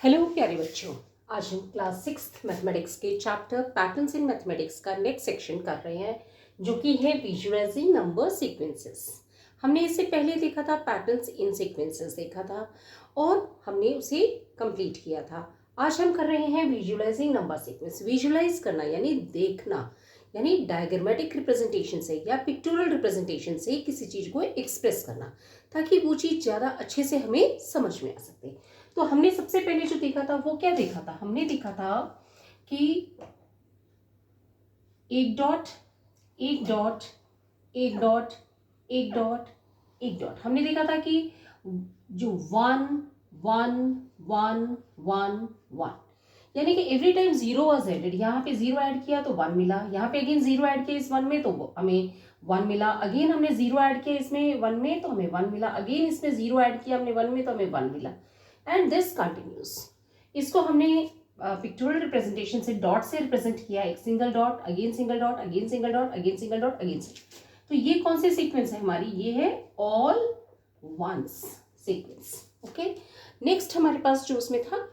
Hello प्यारे बच्चों, आज हम क्लास 6 मैथमेटिक्स के चैप्टर पैटर्न्स इन मैथमेटिक्स का नेक्स्ट सेक्शन कर रहे हैं, जो कि है विजुअलाइजिंग नंबर सीक्वेंसेस। हमने इससे पहले देखा था पैटर्न्स इन सीक्वेंसेस देखा था और हमने उसे कंप्लीट किया था। आज हम कर रहे हैं विजुअलाइजिंग नंबर सीक्वेंस। विजुअलाइज करना यानी देखना, यानी डायग्रामेटिक रिप्रेजेंटेशन से या पिक्टोरल रिप्रेजेंटेशन से किसी चीज़ को एक्सप्रेस करना, ताकि वो चीज़ ज़्यादा अच्छे से हमें समझ में आ सके। तो हमने सबसे पहले जो देखा था वो क्या देखा था? हमने देखा था कि एक डॉट एक डॉट एक डॉट एक डॉट एक डॉट। हमने देखा था कि जो 1 1 1 1 1 यानी कि every time zero was added. यहाँ पे जीरो ऐड किया तो 1 मिला, यहाँ पे अगेन जीरो ऐड किया इस 1 में तो हमें 1 मिला, अगेन हमने जीरो ऐड किया इसमें 1 में तो हमें 1 मिला, अगेन इसमें जीरो ऐड किया हमने 1 में तो हमें 1 मिला, एंड दिस कंटिन्यूस। इसको हमने पिक्टोरियल रिप्रेजेंटेशन से डॉट से रिप्रेजेंट किया, एक single dot again single dot again single dot again single dot again. तो ये कौन सी सीक्वेंस है हमारी? ये है all ones sequence. Okay, next हमारे पास जो उसमें था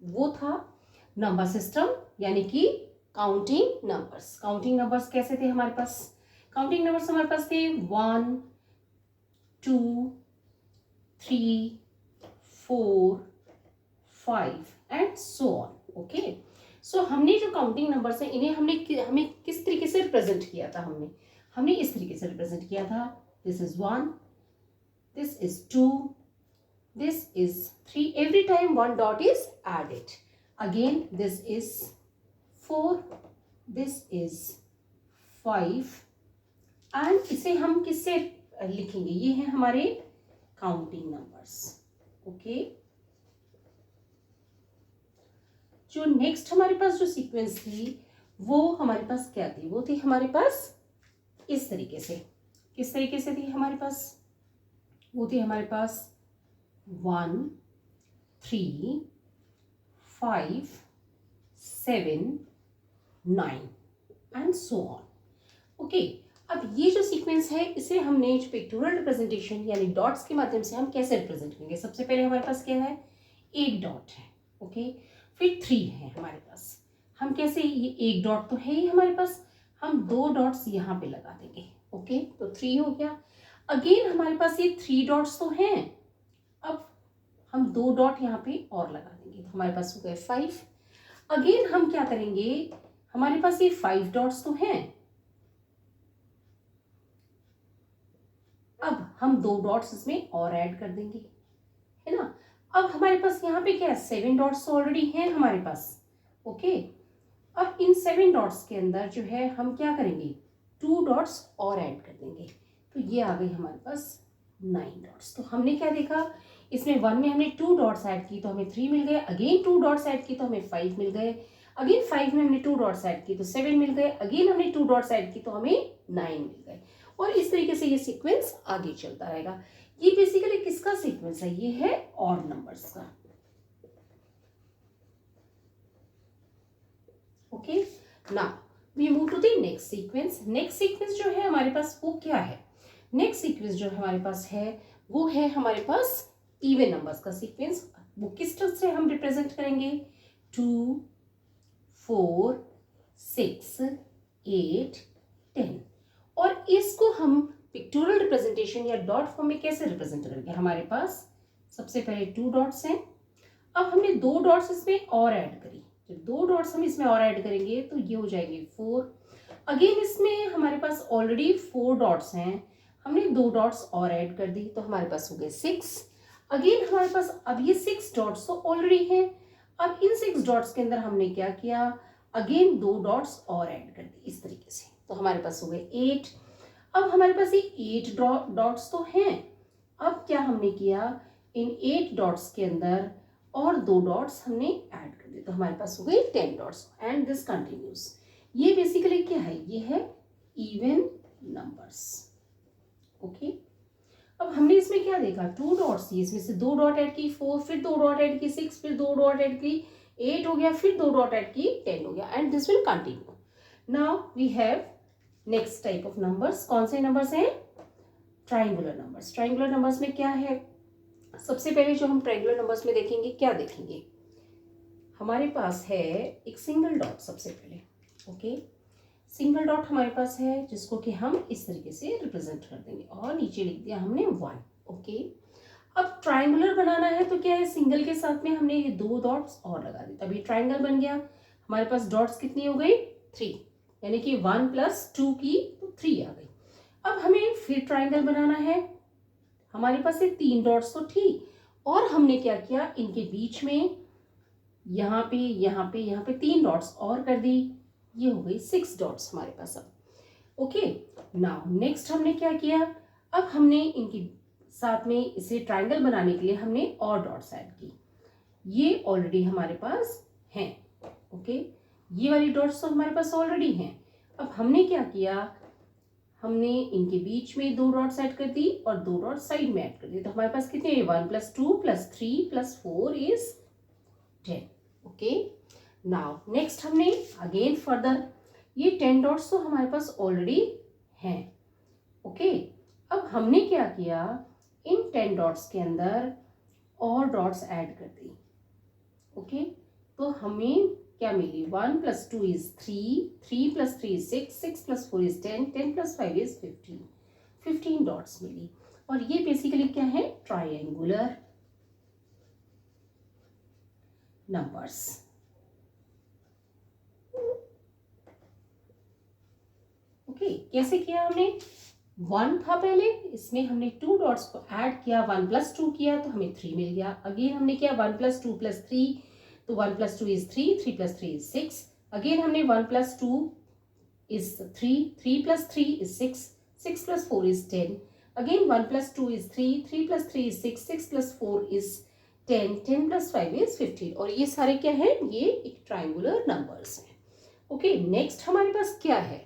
वो था नंबर सिस्टम, यानी कि काउंटिंग नंबर्स। काउंटिंग नंबर्स कैसे थे हमारे पास? काउंटिंग नंबर्स हमारे पास थे 1 2 3 4 5 एंड सो ऑन। ओके, सो हमने जो काउंटिंग नंबर्स हैं इन्हें हमें किस तरीके से रिप्रेजेंट किया था? हमने इस तरीके से रिप्रेजेंट किया था, this is 1, this is 2, this is 3, every time one dot is added, again this is 4, this is 5, and इसे हम किससे लिखेंगे? ये हैं हमारे काउंटिंग नंबर्स। ओके, जो नेक्स्ट हमारे पास जो सीक्वेंस थी वो हमारे पास क्या थी? वो थी हमारे पास इस तरीके से। किस तरीके से थी हमारे पास? वो थी हमारे पास 1 3 5 7 9 एंड सो ऑन। ओके, अब ये जो सीक्वेंस है इसे हमने जो पिक्टोरियल रिप्रेजेंटेशन यानी डॉट्स के माध्यम से हम कैसे रिप्रेजेंट करेंगे? सबसे पहले हमारे पास क्या है? एक डॉट है। ओके, फिर 3 है हमारे पास। हम कैसे, ये एक डॉट तो है ही हमारे पास, हम 2 डॉट्स यहाँ पे लगा देंगे। ओके, तो 3 हो गया। अगेन हमारे पास ये 3 डॉट्स तो हैं, अब हम 2 डॉट यहाँ पे और लगा देंगे तो हमारे पास हो गए 5। अगेन हम क्या करेंगे? हमारे पास ये 5 डॉट्स तो हैं, अब हम 2 डॉट्स इसमें और ऐड कर देंगे, है ना। अब हमारे पास यहाँ पे क्या है? 7 डॉट्स तो ऑलरेडी हैं हमारे पास। ओके, अब इन 7 डॉट्स के अंदर जो है हम क्या करेंगे? 2 डॉट्स और ऐड कर देंगे, तो ये आ गई हमारे पास 9 डॉट्स। तो हमने क्या देखा? इसमें 1 में हमने 2 डॉट्स ऐड की तो हमें 3 मिल गए, अगेन 2 डॉट्स ऐड की तो हमें 5 मिल गए, अगेन 5 में हमने 2 डॉट्स ऐड की तो 7 मिल गए, अगेन हमने 2 डॉट्स ऐड की तो हमें 9 मिल गए, और इस तरीके से ये सीक्वेंस आगे चलता रहेगा। ये बेसिकली किसका सीक्वेंस है? ये है ऑड नंबर्स का। Okay, now we move to the next sequence. Next sequence जो है हमारे पास वो क्या है? नेक्स्ट सीक्वेंस जो हमारे पास है वो है हमारे पास इवन नंबर्स का सीक्वेंस। वो किस तरह से हम रिप्रेजेंट करेंगे? 2 4 6 8 10, और इसको हम पिक्टोरियल रिप्रेजेंटेशन या डॉट फॉर्म में कैसे रिप्रेजेंट करेंगे? हमारे पास सबसे पहले 2 डॉट्स हैं, अब हमने 2 डॉट्स इसमें और ऐड करी, जब 2 डॉट्स हम इसमें और ऐड करेंगे तो ये हो जाएंगे 4। अगेन इसमें हमारे पास ऑलरेडी 4 डॉट्स हैं, हमने 2 डॉट्स और ऐड कर दी तो हमारे पास हो गए 6। अगेन हमारे पास अब ये 6 डॉट्स तो ऑलरेडी हैं, अब इन 6 डॉट्स के अंदर हमने क्या किया? अगेन 2 डॉट्स और ऐड कर दी इस तरीके से, तो हमारे पास हो गए 8। अब हमारे पास ये 8 डॉट्स तो हैं, अब क्या हमने किया? इन 8 डॉट्स के अंदर और 2 डॉट्स हमने ऐड कर दिए तो हमारे पास हो गए 10 डॉट्स, एंड दिस कंटिन्यूस। ये बेसिकली क्या है? ये है इवन नंबर्स। ओके, अब हमने इसमें क्या देखा? 2 डॉट्स थी, इसमें से 2 डॉट ऐड की 4, फिर 2 डॉट ऐड की 6, फिर 2 डॉट ऐड की 8 हो गया, फिर 2 डॉट ऐड की 10 हो गया, and this will continue. Now we have next type of numbers. कौन से नंबर्स हैं? Triangular numbers. ट्राइंगुलर नंबर्स में क्या है? सबसे पहले जो हम ट्राइंगुलर नंबर्स में देखेंगे, क्या देखेंगे? हमारे पास है एक सिंगल डॉट सबसे पहले। ओके, सिंगल डॉट हमारे पास है जिसको कि हम इस तरीके से रिप्रेजेंट कर देंगे और नीचे लिख दिया हमने 1। ओके, अब ट्राइंगुलर बनाना है तो क्या है, सिंगल के साथ में हमने ये 2 डॉट्स और लगा दी, तभी ट्राइंगल बन गया। हमारे पास डॉट्स कितनी हो गई, 3, यानी कि 1 + 2 की तो 3 आ गई। अब हमें फिर ट्राइंगल बनाना है, हमारे पास ये 3 डॉट्स तो ठीक, और हमने क्या किया, इनके बीच में यहाँ पे यहाँ पे यहाँ पे 3 डॉट्स और कर दी, ये हो गई 6 डॉट्स हमारे पास अब। ओके, नाउ नेक्स्ट हमने क्या किया, अब हमने इनके साथ में इसे ट्राइंगल बनाने के लिए हमने और डॉट्स ऐड की, ये ऑलरेडी हमारे पास हैं। ओके, ये वाली डॉट्स तो हमारे पास ऑलरेडी हैं। अब हमने क्या किया, हमने इनके बीच में 2 डॉट्स ऐड कर दी और 2 डॉट्स साइड में ऐड कर दी, तो हमारे पास कितने, 1 + 2 + 3 + 4 इज 10। ओके, नाउ नेक्स्ट हमने अगेन फर्दर ये 10 डॉट्स तो हमारे पास ऑलरेडी हैं। ओके, अब हमने क्या किया, इन 10 डॉट्स के अंदर और डॉट्स ऐड कर दी। ओके, तो हमें क्या मिली, 1 + 2 is 3, 3 + 3 is 6, 6 + 4 is 10, 10 + 5 is 15, 15 dots मिली। और ये बेसिकली क्या है, ट्रायंगुलर नंबर्स। ओके, कैसे किया हमने, 1 था पहले, इसमें हमने 2 डॉट्स को ऐड किया, 1 + 2 किया तो हमें 3 मिल गया। अगेन हमने किया 1 + 2 + 3, तो 1 + 2 इज 3, 3 + 3 इज 6। अगेन हमने 1 + 2 is 3, 3 + 3 is 6, 6 + 4 is 10। Again 1 + 2 is 3, 3 + 3 is 6, 6 + 4 is 10, 10 + 5 is 15। और ये सारे क्या है, ये एक ट्राइंगुलर नंबर्स हैं। ओके, नेक्स्ट हमारे पास क्या है,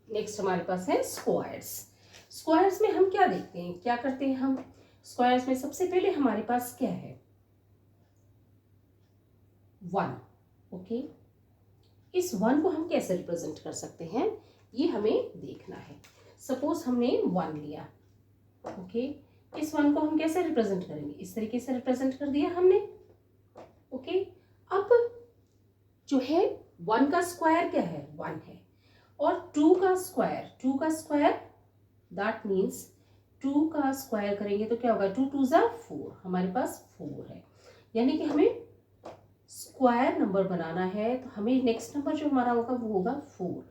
नेक्स्ट हमारे पास है स्क्वायर्स। स्क्वायर्स में हम क्या देखते हैं, क्या करते हैं हम, स्क्वायर्स में सबसे पहले हमारे पास क्या है, 1। ओके, इस 1 को हम कैसे रिप्रेजेंट कर सकते हैं, ये हमें देखना है। सपोज हमने 1 लिया। ओके, इस 1 को हम कैसे रिप्रेजेंट करेंगे, इस तरीके से रिप्रेजेंट कर दिया हमने। ओके, अब जो है 1 का स्क्वायर क्या है, 1 है, और 2 का स्क्वायर दैट मीन्स 2 का स्क्वायर करेंगे तो क्या होगा, 2 × 2 = 4, हमारे पास 4 है, यानी कि हमें स्क्वायर नंबर बनाना है, तो हमें नेक्स्ट नंबर जो हमारा होगा वो होगा 4।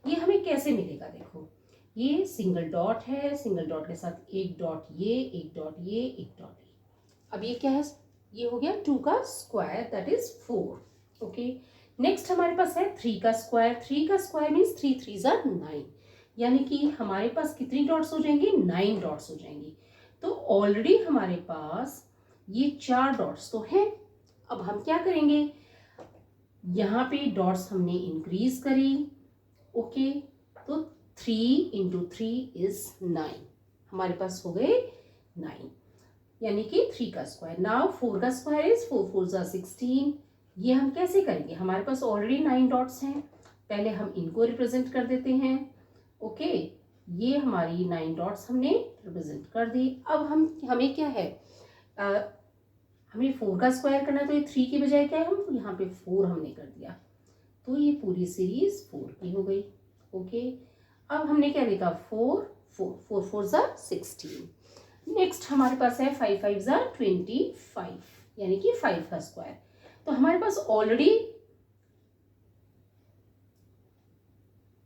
ये हमें कैसे मिलेगा, देखो ये सिंगल डॉट है, सिंगल डॉट के साथ एक डॉट ये, एक डॉट ये, एक डॉट ये। अब ये क्या है, ये हो गया 2 का square that is 4। Okay, next हमारे पास है 3 का स्क्वायर, 3 का स्क्वायर मीन्स 3 × 3 = 9, यानी कि हमारे पास कितनी डॉट्स हो जाएंगी, 9 डॉट्स हो जाएंगी। तो ऑलरेडी हमारे पास ये 4 डॉट्स तो हैं। अब हम क्या करेंगे, यहाँ पे डॉट्स हमने इंक्रीज करी। ओके, तो 3 × 3 इज 9, हमारे पास हो गए 9, यानी कि 3 का स्क्वायर। नाउ 4 का स्क्वायर इज 4 × 4 = 16। ये हम कैसे करेंगे, हमारे पास ऑलरेडी 9 डॉट्स हैं, पहले हम इनको रिप्रेजेंट कर देते हैं। ओके, ये हमारी 9 डॉट्स हमने रिप्रेजेंट कर दी। अब हमें क्या है, हमें 4 का स्क्वायर करना है, तो ये 3 की बजाय क्या है, हम यहाँ पे 4 हमने कर दिया, तो ये पूरी सीरीज 4 की हो गई। ओके, अब हमने क्या देखा, 4 4 4 4 = 16। नेक्स्ट हमारे पास है 5 5 = 25, यानी कि 5 का स्क्वायर। तो हमारे पास ऑलरेडी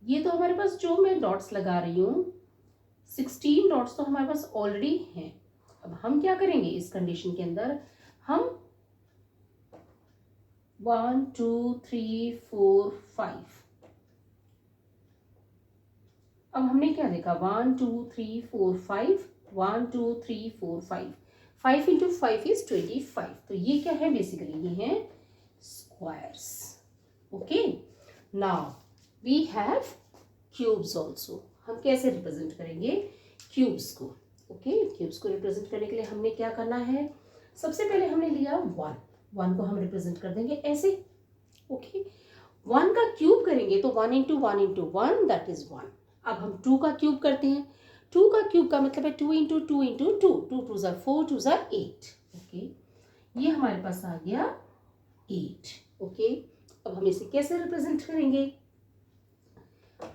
ये, तो हमारे पास जो मैं डॉट्स लगा रही हूँ 16 डॉट्स तो हमारे पास ऑलरेडी हैं। अब हम क्या करेंगे, इस कंडीशन के अंदर हम 1 2 3 4 5, अब हमने क्या देखा, 1 2 3 4 5, 1 2 3 4 5, 5 × 5 इज 25। तो ये क्या है, बेसिकली ये है squares. Okay, now we have cubes also. हम कैसे रिप्रेजेंट करेंगे क्यूब्स को। ओके, क्यूब्स को रिप्रेजेंट करने के लिए हमने क्या करना है, सबसे पहले हमने लिया 1 को हम रिप्रेजेंट कर देंगे ऐसे। ओके, 1 का क्यूब करेंगे तो 1 × 1 × 1 दैट इज 1। अब हम 2 का क्यूब करते हैं, 2 का क्यूब का मतलब है 2 × 2 × 2, 2 × 2 = 4, 2 × 8। ओके, ये हमारे पास आ गया 8। ओके, अब हम इसे कैसे रिप्रेजेंट करेंगे?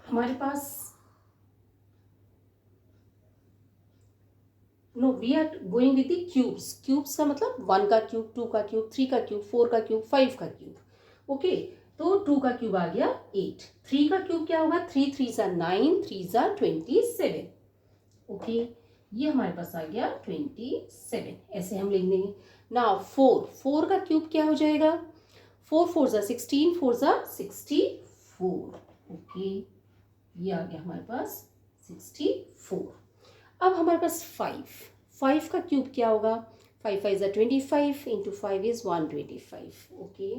हमारे पास no, we are going with the cubes. Cubes का मतलब 1 का क्यूब, 2 का क्यूब, 3 का क्यूब, 4 का क्यूब, 5 का क्यूब। ओके, तो 2 का क्यूब आ गया 8। 3 का क्यूब क्या होगा? 3 3 9, 3 27। ओके, ये हमारे पास आ गया 27। ऐसे हम लिख देंगे। नाउ 4 का क्यूब क्या हो जाएगा? 4 4 16, 4 64। ओके, ये आ गया हमारे पास 64। अब हमारे पास 5 का क्यूब क्या होगा? 5 5 25, into 5 is 125। Okay,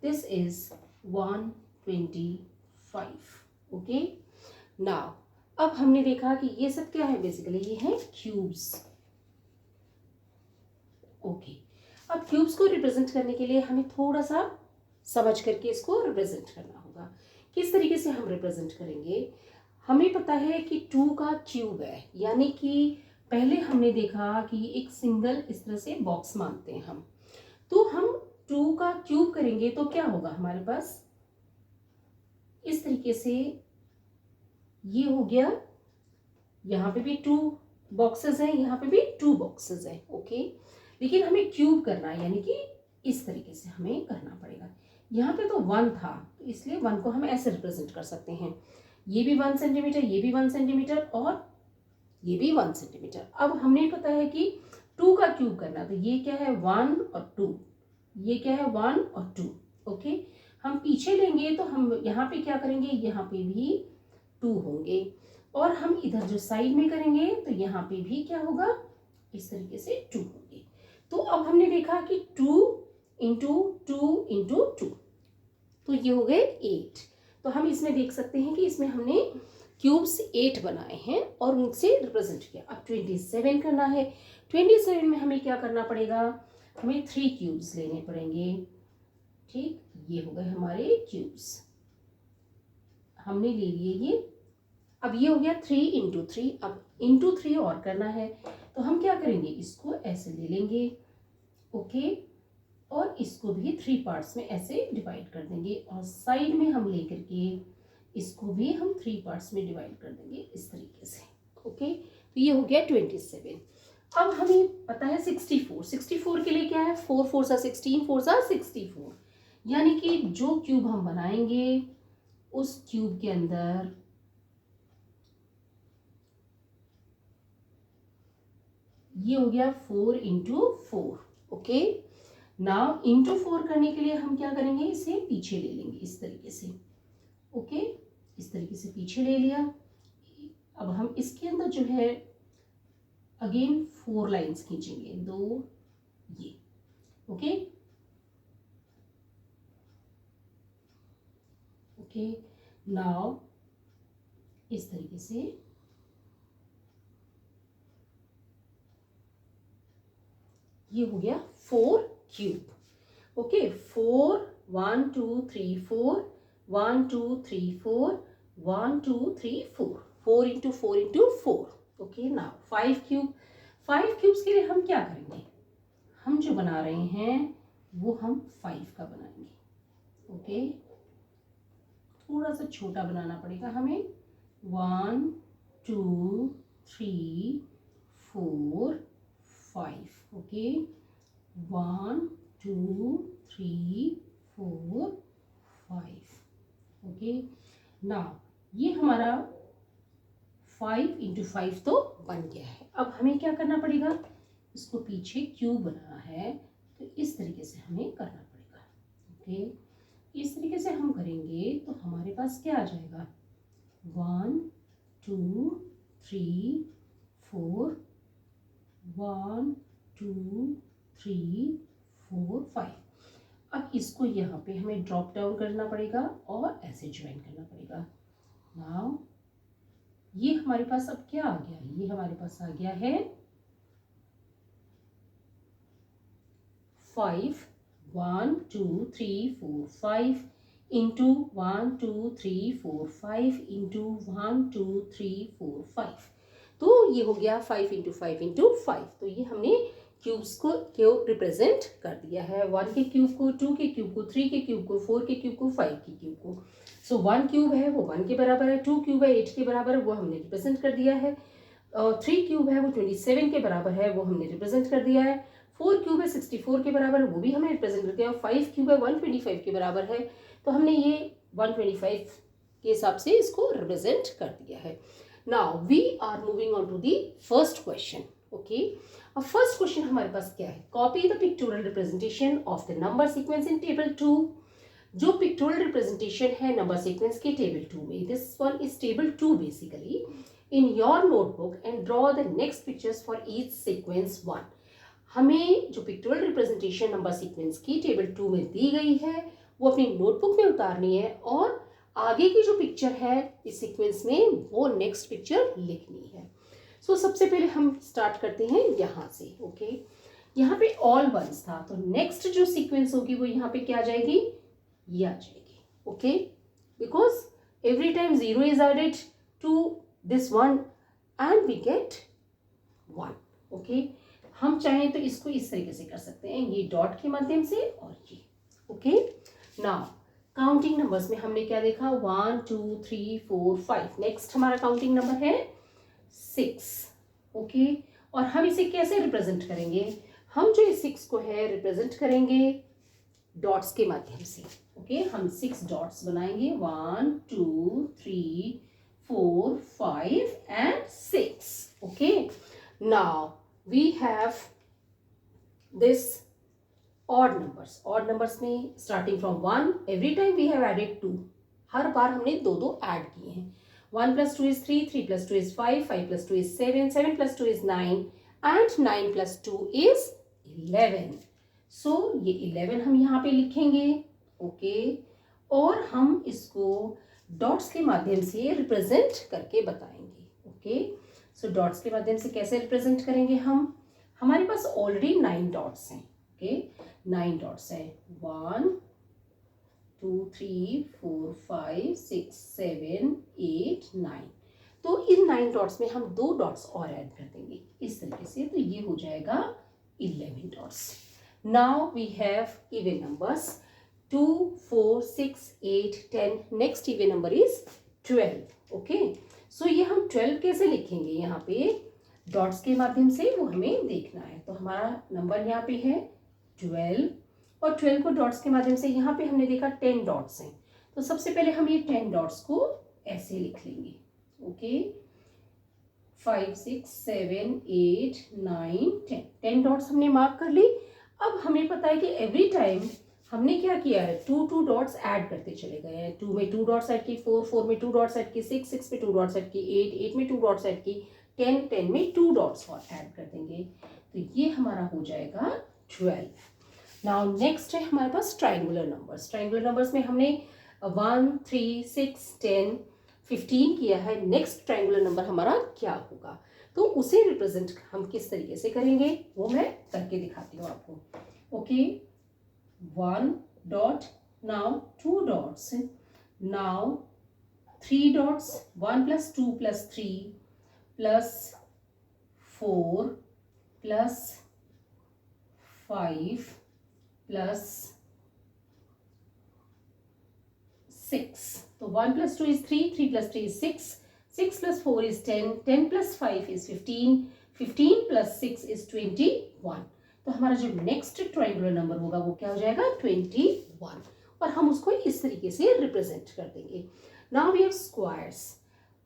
this is 125। Okay, now अब हमने देखा कि ये सब क्या है, बेसिकली ये है क्यूब्स। ओके, अब क्यूब्स को रिप्रेजेंट करने के लिए हमें थोड़ा सा समझ करके इसको रिप्रेजेंट करना होगा। किस तरीके से हम रिप्रेजेंट करेंगे? हमें पता है कि 2 का क्यूब है, यानी कि पहले हमने देखा कि एक सिंगल इस तरह से बॉक्स मानते हैं हम, तो हम 2 का क्यूब करेंगे तो क्या होगा हमारे पास? इस तरीके से ये हो गया, यहाँ पे भी 2 बॉक्सेस हैं, यहाँ पे भी 2 बॉक्सेस हैं। ओके, लेकिन हमें क्यूब करना है, यानी कि इस तरीके से हमें करना पड़ेगा। यहाँ पे तो 1 था, तो इसलिए 1 को हम ऐसे रिप्रेजेंट कर सकते हैं। ये भी 1 सेंटीमीटर, ये भी 1 सेंटीमीटर और ये भी 1 सेंटीमीटर। अब हमें पता है कि 2 का क्यूब करना, तो ये क्या है? 1 और 2। ये क्या है? 1 और 2। ओके, हम पीछे लेंगे तो हम यहाँ पे क्या करेंगे? यहाँ पे भी 2 होंगे, और हम इधर जो साइड में करेंगे तो यहाँ पे भी क्या होगा? इस तरीके से 2 होंगे। तो अब हमने देखा कि 2 इंटू 2 इंटू 2, तो ये हो गए 8। तो हम इसमें देख सकते हैं कि इसमें हमने क्यूब्स 8 बनाए हैं और उनसे रिप्रेजेंट किया। अब 27 करना है। 27 में हमें क्या करना पड़ेगा? हमें 3 क्यूब्स लेने पड़ेंगे। ठीक, ये हो गए हमारे क्यूब्स, हमने ले लिए ये। अब ये हो गया 3 इंटू 3। अब इंटू 3 और करना है, तो हम क्या करेंगे? इसको ऐसे ले लेंगे। ओके, और इसको भी 3 पार्ट्स में ऐसे डिवाइड कर देंगे, और साइड में हम लेकर के इसको भी हम 3 पार्ट्स में डिवाइड कर देंगे इस तरीके से। ओके, तो ये हो गया 27। अब हमें पता है 64। 64 के लिए क्या है? 4 4 16, 4 64, यानी कि जो क्यूब हम बनाएंगे उस क्यूब के अंदर ये हो गया 4 इंटू 4। ओके, नाउ इंटू 4 करने के लिए हम क्या करेंगे? इसे पीछे ले लेंगे इस तरीके से। ओके, इस तरीके से पीछे ले लिया। अब हम इसके अंदर जो है अगेन 4 लाइंस खींचेंगे, 2 ये। ओके, ओके, नाउ इस तरीके से ये हो गया 4 cube. Okay, 4 1 2 3 4, 1 2 3 4, 1 2 3 4, 4 into 4 into 4। Okay, now 5 cube. 5 cubes के लिए हम क्या करेंगे? हम जो बना रहे हैं वो हम 5 का बनाएंगे। ओके, थोड़ा सा छोटा बनाना पड़ेगा हमें। 1 2 3 4 5। ओके, 1 2 3 4 5। ओके, नाउ ये हमारा 5 इंटू 5 तो बन गया है। अब हमें क्या करना पड़ेगा? इसको पीछे क्यूब बनाना है, तो इस तरीके से हमें करना पड़ेगा। ओके, इस तरीके से हम करेंगे तो हमारे पास क्या आ जाएगा? 1 2 3 4, 1 2 3 4 5। अब इसको यहाँ पे हमें ड्रॉप डाउन करना पड़ेगा और ऐसे ज्वाइन करना पड़ेगा। नाउ ये हमारे पास अब क्या आ गया? ये हमारे पास आ गया है 5 1 2 3 4 5 इंटू 1 2 3 4 5 इंटू 1 2 3 4 5। तो ये हो गया 5 इंटू 5 इंटू 5। तो ये हमने क्यूब्स को रिप्रेजेंट कर दिया है। 1 के क्यूब को, 2 के क्यूब को, 3 के क्यूब को, 4 के क्यूब को, 5 के क्यूब को। सो 1 क्यूब है वो 1 के बराबर है, 2 क्यूब है 8 के बराबर है, वो हमने रिप्रेजेंट कर दिया है। 3 क्यूब है वो 27 के बराबर है, वो हमने रिप्रेजेंट कर दिया है। 4 क्यूब है 64 के बराबर है, वो भी हमने रिप्रेजेंट कर दिया। और 5 क्यूब है 125 के बराबर है, तो हमने ये 125 के हिसाब से इसको रिप्रेजेंट कर दिया है। Now we are moving on to the first question. Okay, अब फर्स्ट क्वेश्चन हमारे पास क्या है? Copy the pictorial representation of the number sequence in table 2। जो पिक्टोरियल रिप्रेजेंटेशन है नंबर सीक्वेंस के टेबल 2 में, this one is table 2 basically, in your notebook and draw the next pictures for each sequence 1। हमें जो pictorial representation number sequence की table 2 में दी गई है वो अपनी नोटबुक में उतारनी है और आगे की जो पिक्चर है इस सीक्वेंस में वो नेक्स्ट पिक्चर लिखनी है। सो सबसे पहले हम स्टार्ट करते हैं यहाँ से। ओके, यहाँ पे ऑल वंस था, तो नेक्स्ट जो सीक्वेंस होगी वो यहाँ पे क्या आ जाएगी? ये आ जाएगी। Okay, because every time 0 is added to this one and we get 1। Okay, हम चाहें तो इसको इस तरीके से कर सकते हैं, ये डॉट के माध्यम से और ये। ओके, नाउ काउंटिंग नंबर्स में हमने क्या देखा? 1 2 3 4 5। नेक्स्ट हमारा काउंटिंग नंबर है 6। ओके, और हम इसे कैसे रिप्रेजेंट करेंगे? हम जो इस 6 को है रिप्रेजेंट करेंगे डॉट्स के माध्यम से। ओके, हम 6 डॉट्स बनाएंगे, 1 2 3 4 5 and 6। Okay, now we have this odd numbers में starting from 1 every time we have added 2। हर बार हमने दो ऐड किए हैं। 1 + 2 is 3, 3 + 2 is 5, 5 + 2 is 7, 7 + 2 is 9 and 9 + 2 is 11। सो ये 11 हम यहाँ पे लिखेंगे। ओके, और हम इसको डॉट्स के माध्यम से रिप्रेजेंट करके बताएंगे। ओके, सो डॉट्स के माध्यम से कैसे रिप्रेजेंट करेंगे हम? हमारे पास ऑलरेडी 9 डॉट्स हैं। ओके, 9 डॉट्स है, 1 2 3 4 5 6 7 8 9। तो इन 9 डॉट्स में हम 2 डॉट्स और ऐड कर देंगे इस तरीके से, तो ये हो जाएगा 11 dots. Now we have even numbers 2 4 6 8 10। Next even number is 12। Okay, so ये हम 12 कैसे लिखेंगे? यहाँ पे डॉट्स के माध्यम से वो हमें देखना है। तो हमारा नंबर यहाँ पे है 12 और 12 को डॉट्स के माध्यम से यहाँ पे हमने देखा 10 डॉट्स हैं, तो सबसे पहले हम ये 10 डॉट्स को ऐसे लिख लेंगे। ओके, 5 6 7 8 9 10। 10 डॉट्स हमने मार्क कर ली। अब हमें पता है कि एवरी टाइम हमने क्या किया है, 2 डॉट्स ऐड करते चले गए हैं। 2 में 2 डॉट्स ऐड की, 4 में 2 डॉट्स ऐड की, 6 में 2 डॉट्स ऐड की, 8 में 2 डॉट्स ऐड की, 10 में 2 डॉट्स और ऐड कर देंगे, तो ये हमारा हो जाएगा 12। नाउ नेक्स्ट है हमारे पास ट्राइंगुलर नंबर्स। ट्राइंगुलर नंबर्स में हमने 1 3 6 10 15 किया है। नेक्स्ट ट्राइंगुलर नंबर हमारा क्या होगा, तो उसे रिप्रेजेंट हम किस तरीके से करेंगे वो मैं करके दिखाती हूँ आपको। Okay, 1 dot, now 2 dots, now 3 dots, 1 + 2 + 3 + 4 + 5 + 6। तो 1 + 2 is 3, 3 + 3 is 6, 6 + 4 is 10, 10 + 5 is 15, 15 + 6 is 21। तो हमारा जो नेक्स्ट ट्राइंगुलर नंबर होगा वो क्या हो जाएगा? 21। और हम उसको इस तरीके से रिप्रेजेंट कर देंगे। Now we have squares.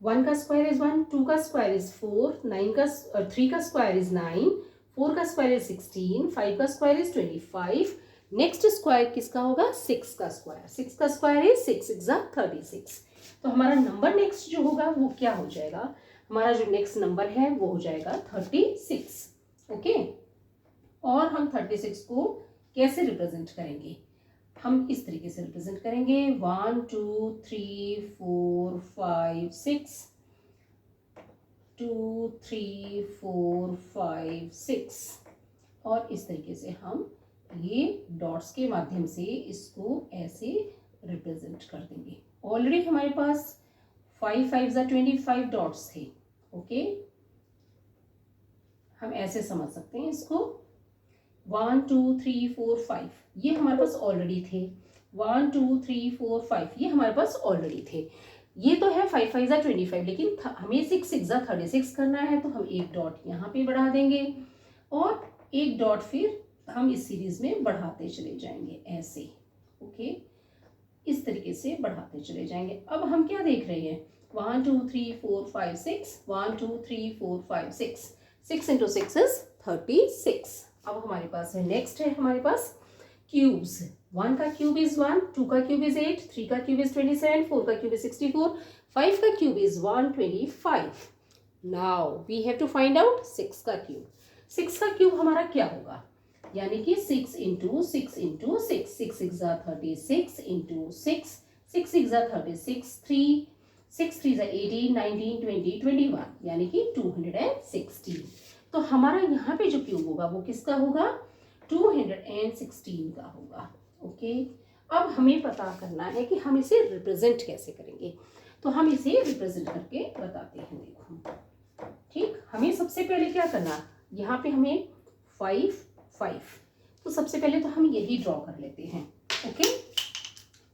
1 का स्क्वायर इज 1, 2 का स्क्वायर इज 4, 3 का स्क्वायर इज 9, 4 का स्क्वायर इज 16, 5 का स्क्वायर इज 25। नेक्स्ट स्क्वायर किसका होगा? 6 का स्क्वायर। 6 का स्क्वायर इज 6 × 36। तो हमारा नंबर नेक्स्ट जो होगा वो क्या हो जाएगा? हमारा जो नेक्स्ट नंबर है वो हो जाएगा 36। ओके, और हम 36 को कैसे रिप्रेजेंट करेंगे? हम इस तरीके से रिप्रेजेंट करेंगे, 1 2 3 4 5 6, 2 3 4 5 6, और इस तरीके से हम ये डॉट्स के माध्यम से इसको ऐसे रिप्रेजेंट कर देंगे। ऑलरेडी हमारे पास 5 5 = 25 डॉट्स थे। ओके, हम ऐसे समझ सकते हैं इसको, 1 2 3 4 5 ये हमारे पास ऑलरेडी थे। 1 2 3 4 5 ये हमारे पास ऑलरेडी थे। ये तो है 5 5 जा 25, लेकिन हमें 6 6 जा 36 करना है, तो हम एक डॉट यहाँ पे बढ़ा देंगे और एक डॉट फिर हम इस सीरीज में बढ़ाते चले जाएंगे ऐसे। ओके, इस तरीके से बढ़ाते चले जाएंगे। अब हम क्या देख रहे हैं, 1 2 3 4 5 6, 1 2 3 4 5 6, 6 इंटू 6 इज 36। अब हमारे पास है, नेक्स्ट है हमारे पास क्यूब्स। 1 का क्यूब इज 1, 2 का क्यूब इज 8, 3 का क्यूब इज 27, 4 का क्यूब इज 64, 5 का cube is 125। Now we have to find out 6 का क्यूब। 6 का क्यूब हमारा क्या होगा, यानी कि 6 इंटू 6 इंटू 6, 6 6 जा 36 इंटू 6, 6 6 जा 36, 3 6 3 जा 18 19 20 21, यानी कि 216। तो हमारा यहाँ पे जो क्यूब होगा वो किसका होगा, 216 का होगा। ओके, अब हमें पता करना है कि हम इसे रिप्रेजेंट कैसे करेंगे, तो हम इसे रिप्रेजेंट करके बताते हैं। देखो, ठीक, हमें सबसे पहले क्या करना, यहाँ पे हमें 5 5, तो सबसे पहले तो हम यही ड्रॉ कर लेते हैं। ओके,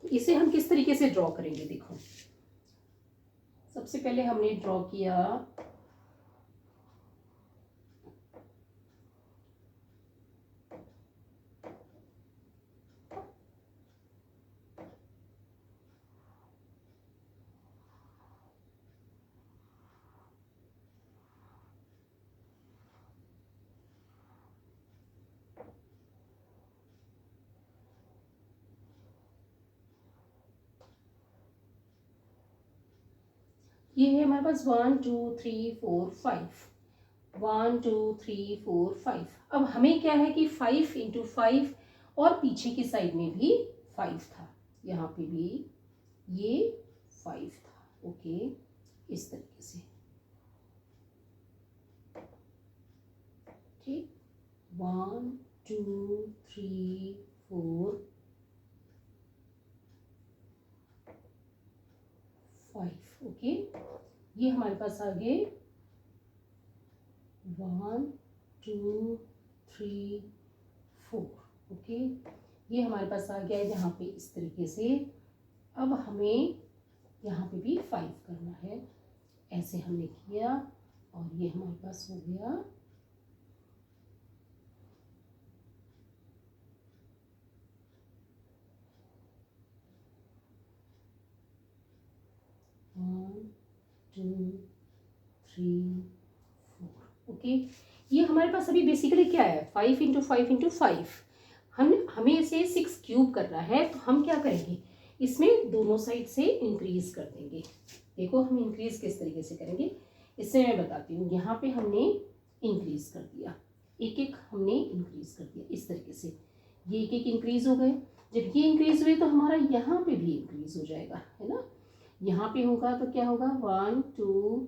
तो इसे हम किस तरीके से ड्रॉ करेंगे, देखो सबसे पहले हमने ड्रॉ किया ये है हमारे पास 1 2 3 4 5, 1 2 3 4 5। अब हमें क्या है कि 5 इंटू 5 और पीछे की साइड में भी 5 था, यहाँ पे भी ये 5 था। ओके, इस तरीके से, ठीक, 1 2 3 4 5। ओके, ये हमारे पास आ गए 1 2 3 4। ओके, ये हमारे पास आ गया है यहाँ पे इस तरीके से। अब हमें यहाँ पे भी 5 करना है, ऐसे हमने किया और ये हमारे पास हो गया 1 2 3 4। ओके, ये हमारे पास अभी बेसिकली क्या है, 5 इंटू 5 इंटू 5। हमें इसे 6 क्यूब करना है, तो हम क्या करेंगे, इसमें दोनों साइड से इंक्रीज कर देंगे। देखो हम इंक्रीज किस तरीके से करेंगे, इससे मैं बताती हूँ। यहाँ पे हमने इंक्रीज कर दिया, एक एक हमने इंक्रीज कर दिया इस तरीके से, ये एक एक इंक्रीज हो गए। जब ये इंक्रीज हुए तो हमारा यहाँ पे भी इंक्रीज हो जाएगा, है ना। यहाँ पे होगा तो क्या होगा, 1 2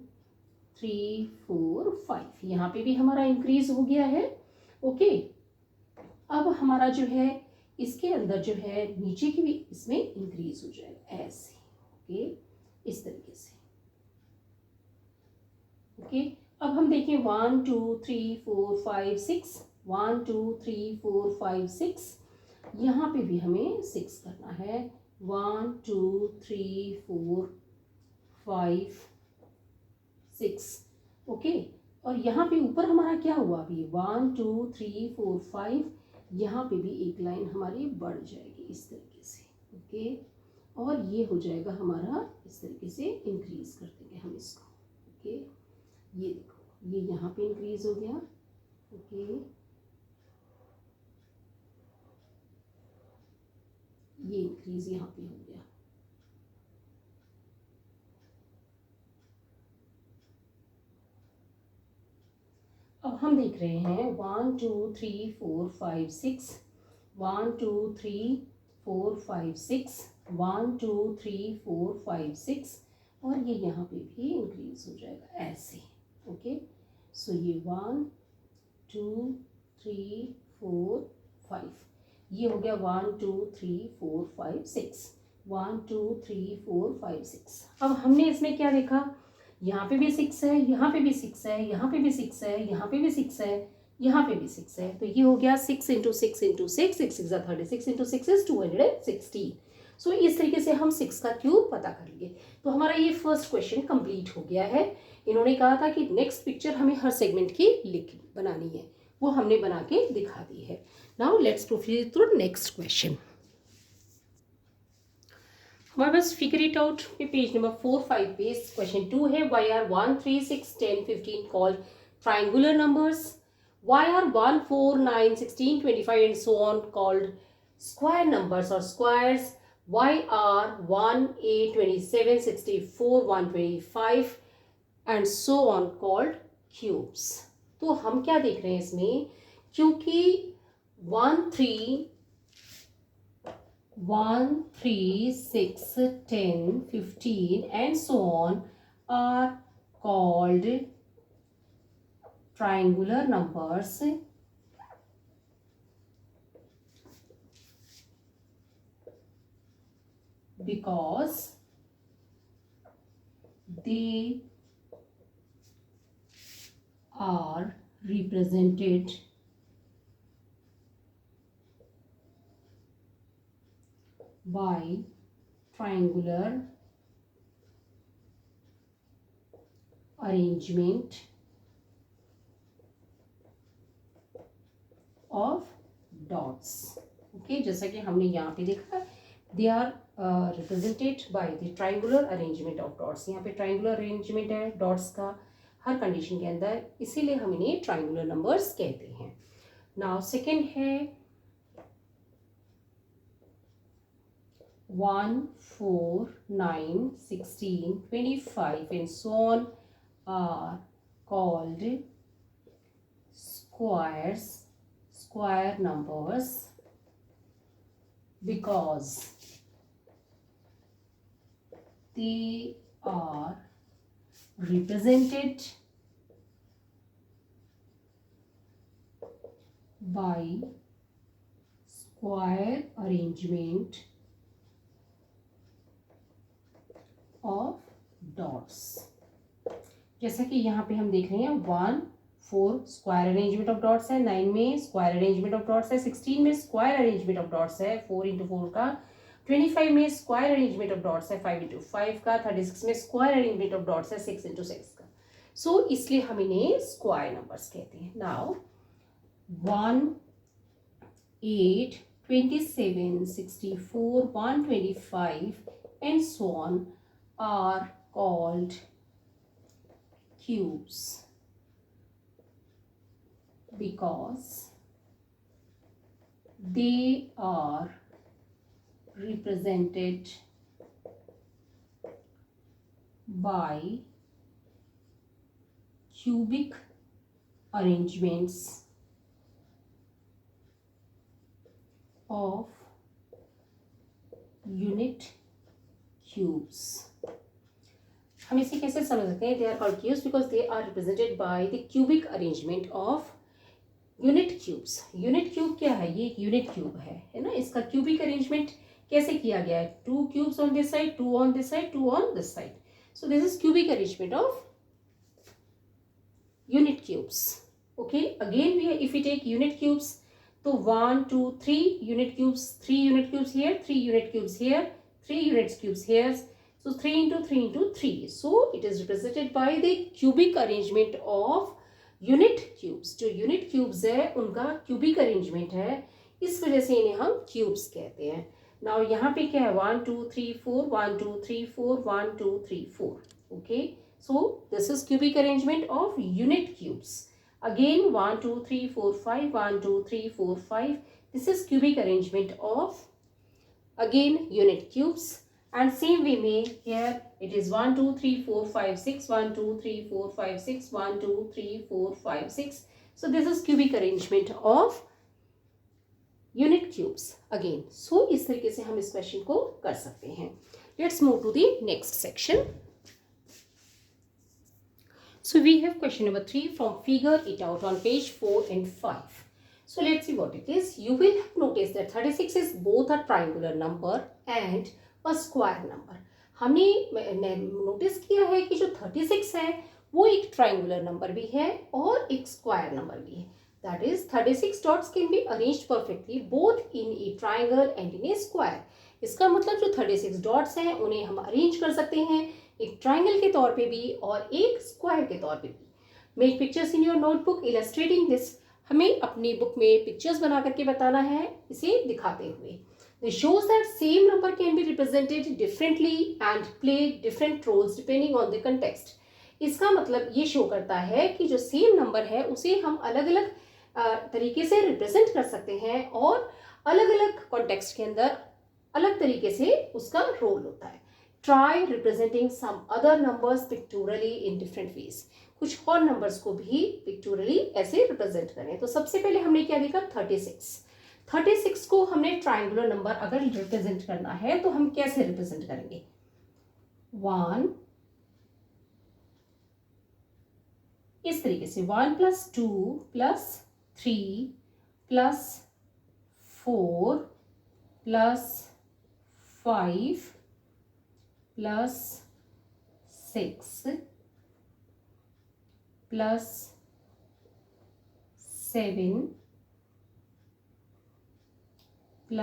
3 4 5, यहाँ पे भी हमारा इंक्रीज हो गया है। ओके, अब हमारा जो है इसके अंदर जो है नीचे की भी इसमें इंक्रीज हो जाएगा ऐसे। ओके, इस तरीके से। ओके, अब हम देखें 1 2 3 4 5 6, 1 2 3 4 5 6, यहाँ पे भी हमें 6 करना है। 1 2 3 4 5 6। ओके, और यहाँ पे ऊपर हमारा क्या हुआ, अभी 1 2 3 4 5, यहाँ पे भी एक लाइन हमारी बढ़ जाएगी इस तरीके से। ओके, और ये हो जाएगा हमारा इस तरीके से, इंक्रीज कर देंगे हम इसको। ओके, ये देखो ये यहाँ पे इंक्रीज हो गया। ओके, ये इंक्रीज यहाँ पे हो गया। अब हम देख रहे हैं 1 2 3 4 5 6, 1 2 3 4 5 6, 1 2 3 4 5 6, और ये यहाँ पे भी इंक्रीज हो जाएगा ऐसे। ओके, सो ये 1 2 3 4 5, ये हो गया 1 2 3 4 5 6, 1 2 3 4 5 6। अब हमने इसमें क्या देखा, यहाँ पे भी 6 है, यहाँ पे भी 6 है, यहाँ पे भी 6 है, यहाँ पे भी 6 है, यहाँ पे भी 6 है, तो ये हो गया 6 इंटू 6 इंटू 6, 6 6 36 इंटू 6 इज 216। सो इस तरीके से हम 6 का क्यूब पता कर लिए। तो हमारा ये फर्स्ट क्वेश्चन कंप्लीट हो गया है। इन्होंने कहा था कि नेक्स्ट पिक्चर हमें हर सेगमेंट की बनानी है, वो हमने बना के दिखा दी है। Now let's proceed through next question. हमारे पास फिगर इट आउट पे पेज नंबर 4, 5 पे क्वेश्चन 2 है, why are 1, 3, 6, 10, 15 called triangular numbers, why are 1, 4, 9, 16, 25 and so on called square numbers or squares, why are 1, 8, 27, 64, 125 and so on called cubes। तो हम क्या देख रहे हैं इसमें, क्योंकि 1, 3, 6, 10, 15 and so on are called triangular numbers because they are represented by triangular arrangement of dots। Okay, जैसा कि हमने यहाँ पे देखा, they are represented by the triangular arrangement of dots. यहाँ पे ट्राइंगुलर अरेंजमेंट है डॉट्स का हर कंडीशन के अंदर, इसीलिए हम इन्हें ट्राइंगुलर नंबर्स कहते हैं। नाउ सेकेंड है 1, 4, 9, 16, 25 and so on are called square numbers because they are represented by square arrangement of dots। जैसा कि यहाँ पे हम देख रहे हैं 1, 4 स्क्वायर अरेंजमेंट ऑफ डॉट्स है, 9 में स्क्वायर अरेंजमेंट ऑफ डॉट्स है, 16 में स्क्वायर अरेंजमेंट ऑफ डॉट्स है 4 इंटू 4 का, 25 में स्क्वायर अरेंजमेंट ऑफ डॉट्स है 5 इंटू 5 का, 36 में स्क्वायर अरेंजमेंट ऑफ डॉट्स है 6 इंटू 6 का। सो इसलिए हम इन्हें स्क्वायर नंबर्स कहते हैं। Now 1, 8, 27, 64, 125 and so on are called cubes because they are represented by cubic arrangements of unit cubes। हम इसे कैसे समझ सकते हैं, they are called cubes because they are represented by the cubic arrangement of unit cubes. Unit cube क्या है, ये एक यूनिट क्यूब है ना, इसका क्यूबिक अरेंजमेंट कैसे किया गया है, 2 cubes on this side, 2 on this side, 2 on this side. So this is cubic arrangement of unit cubes। okay, again we if we take unit cubes, so 1, 2, 3 unit cubes, 3 unit cubes here, 3 unit cubes here, 3 unit cubes here, so 3 into 3 into 3, so it is represented by the cubic arrangement of unit cubes। जो unit cubes है उनका cubic arrangement है, इस वजह से इन्हें हम cubes कहते हैं। now यहाँ पे क्या है 1, 2, 3, 4, 1, 2, 3, 4, 1, 2, 3, 4। okay, so this is cubic arrangement of unit cubes। again 1, 2, 3, 4, 5, 1, 2, 3, 4, 5, this is cubic arrangement of again unit cubes। and same way में here it is 1, 2, 3, 4, 5, 6, 1, 2, 3, 4, 5, 6, 1, 2, 3, 4, 5, 6, so this is cubic arrangement of unit cubes again। so इस तरीके से हम इस question को कर सकते हैं। let's move to the next section। so we have question number 3 from figure it out on page 4 and 5। so let's see what it is। you will have noticed that 36 is both a triangular number and a square number। हमने notice किया है कि जो 36 है वो एक triangular number भी है और एक स्क्वायर नंबर भी है। That is 36 dots can be arranged perfectly both in a triangle and in a square. इसका मतलब जो 36 डॉट्स हैं उन्हें हम अरेंज कर सकते हैं एक ट्राइंगल के तौर पे भी और एक स्क्वायर के तौर पे भी. Make pictures in your notebook illustrating this. हमें अपनी बुक में पिक्चर्स बना करके बताना है इसे दिखाते हुए. This shows that same number can be represented differently and play different roles depending on the context. इसका मतलब ये शो करता है कि जो सेम नंबर है उसे हम अलग अलग तरीके से रिप्रेजेंट कर सकते हैं और अलग अलग कॉन्टेक्स्ट के अंदर अलग तरीके से उसका रोल होता है. Try representing some other numbers pictorially in different ways. कुछ और नंबर्स को भी पिक्टोरली ऐसे रिप्रेजेंट करें. तो सबसे पहले हमने क्या देखा 36 को हमने ट्राइंगुलर नंबर अगर रिप्रेजेंट करना है तो हम कैसे रिप्रेजेंट करेंगे. 1 इस तरीके से 1 + 2 + 3 + 4 + 5 + 6 + 7 +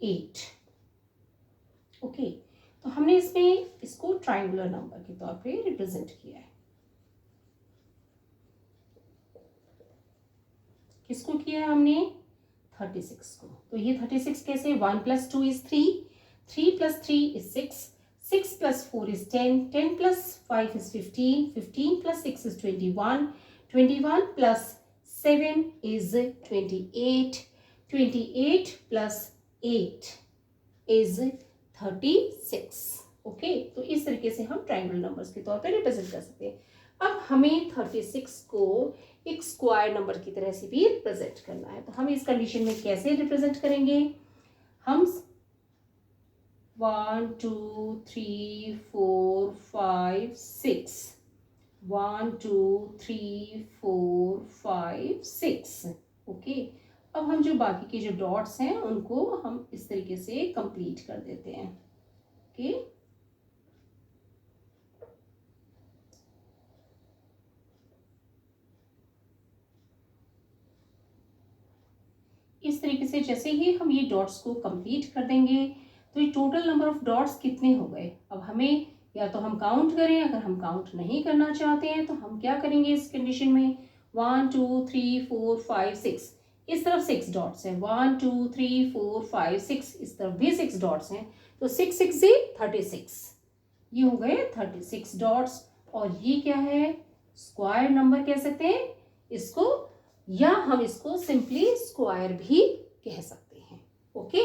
8. ओके, तो हमने इसमें इसको ट्राइंगुलर नंबर के तौर पे रिप्रेजेंट किया है. किसको किया है हमने 36 को. तो ये 36 कैसे 1 + 2 = 3 3 + 3 = 6 6 + 4 = 10 10 + 5 = 15 15 + 6 = 21 21 + 7 is 28 28 + 8 is 36. ओके, तो इस तरीके से हम ट्राइंगल नंबर्स के तौर पे रिप्रेजेंट कर सकते हैं. अब हमें 36 को एक स्क्वायर नंबर की तरह से भी रिप्रेजेंट करना है. तो हम इस कंडीशन में कैसे रिप्रेजेंट करेंगे. हम 1 2 3 4 5 6 1 2 3 4 5 6. ओके, अब हम जो बाकी के जो डॉट्स हैं उनको हम इस तरीके से कंप्लीट कर देते हैं. ओके, इस तरीके से जैसे ही हम ये डॉट्स को कंप्लीट कर देंगे तो ये टोटल नंबर ऑफ डॉट्स कितने हो गए. अब हमें या तो हम काउंट करें, अगर हम काउंट नहीं करना चाहते हैं तो हम क्या करेंगे इस कंडीशन में 1 2 3 4 5 6 इस तरफ 6 डॉट्स हैं 1 2 3 4 5 6 इस तरफ भी 6 डॉट्स हैं. तो 6 6 से 36 ये हो गए 36 डॉट्स. और ये क्या है स्क्वायर नंबर कह सकते हैं इसको, या हम इसको सिंपली स्क्वायर भी कह सकते हैं. Okay,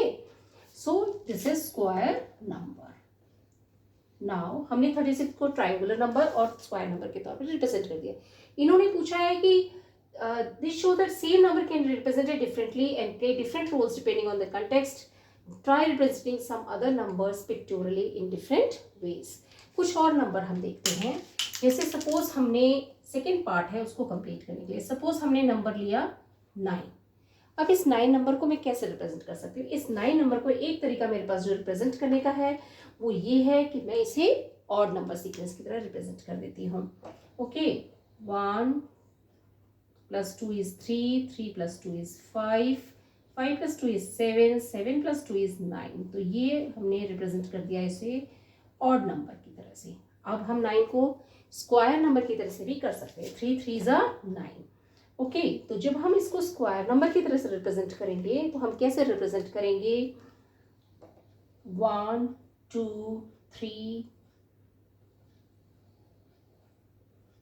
so this is square number. Now हमने 36 को ट्राइंगुलर नंबर और स्क्वायर नंबर के तौर पर रिप्रेजेंट कर दिया. इन्होंने पूछा है कि this show that same number can represented differently and play different roles depending on the context. Try representing some other numbers pictorially in different ways. कुछ और नंबर हम देखते हैं. जैसे सपोज हमने सेकेंड पार्ट है उसको कंप्लीट करने के लिए सपोज हमने नंबर लिया 9. अब इस 9 नंबर को मैं कैसे रिप्रेजेंट कर सकती हूँ. इस 9 नंबर को एक तरीका मेरे पास जो रिप्रेजेंट करने का है वो ये है कि मैं इसे ऑड नंबर सीक्वेंस की तरह रिप्रेजेंट कर देती हूँ. ओके, 1 + 2 = 3 3 + 2 = 5 5 + 2 = 7 7 + 2 = 9. तो ये हमने रिप्रेजेंट कर दिया इसे ऑड नंबर की तरह से. अब हम 9 को स्क्वायर नंबर की तरह से भी कर सकते हैं. 3 3 = 9. ओके, तो जब हम इसको स्क्वायर नंबर की तरह से रिप्रेजेंट करेंगे तो हम कैसे रिप्रेजेंट करेंगे 1 2 3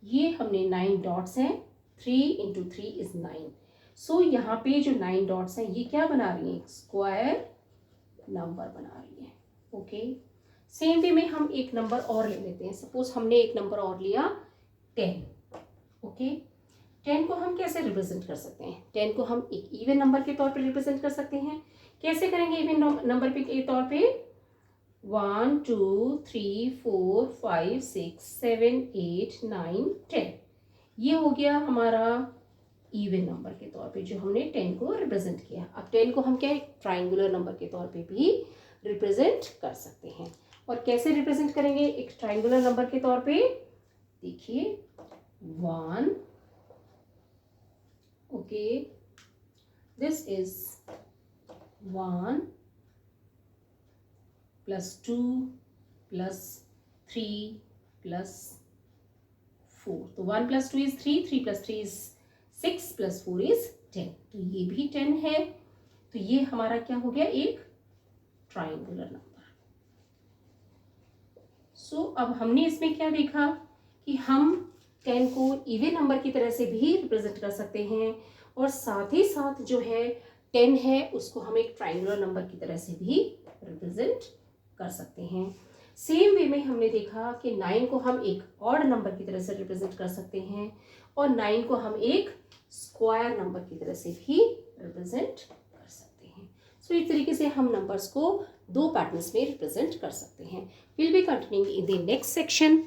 ये हमने 9 डॉट्स हैं 3 × 3 = 9. सो यहाँ पे जो 9 डॉट्स हैं ये क्या बना रही हैं स्क्वायर नंबर बना रही है. ओके, सेम वे में हम एक नंबर और ले लेते हैं. सपोज हमने एक नंबर और लिया 10. ओके, 10 को हम कैसे रिप्रेजेंट कर सकते हैं. 10 को हम एक इवन नंबर के तौर पे रिप्रेजेंट कर सकते हैं. कैसे करेंगे इवन नंबर के तौर पे 1 2 3 4 5 6 7 8 9 10. ये हो गया हमारा इवन नंबर के तौर पे जो हमने 10 को रिप्रेजेंट किया. अब 10 को हम क्या ट्राइंगुलर नंबर के तौर पे भी रिप्रेजेंट कर सकते हैं. और कैसे रिप्रेजेंट करेंगे एक ट्राइंगुलर नंबर के तौर पे देखिए 1, okay, this is 1 plus 2 plus 3 plus 4, तो 1 plus 2 is 3, 3 plus 3 is 6 plus 4 is 10, तो ये भी 10 है। तो ये हमारा क्या हो गया, एक ट्राइंगुलर नंबर। सो अब हमने इसमें क्या देखा कि हम 10 को इवन नंबर की तरह से भी रिप्रेजेंट कर सकते हैं, और साथ ही साथ जो है 10 है उसको हम एक ट्राइंगुलर नंबर की तरह से भी रिप्रेजेंट कर सकते हैं। सेम वे में हमने देखा कि 9 को हम एक ऑड नंबर की तरह से रिप्रेजेंट कर सकते हैं, और 9 को हम एक स्क्वायर नंबर की तरह से भी रिप्रेजेंट कर सकते हैं। सो इस तरीके से हम नंबर्स को दो पैटर्न्स में रिप्रेजेंट कर सकते हैं। Will be continuing in the next section.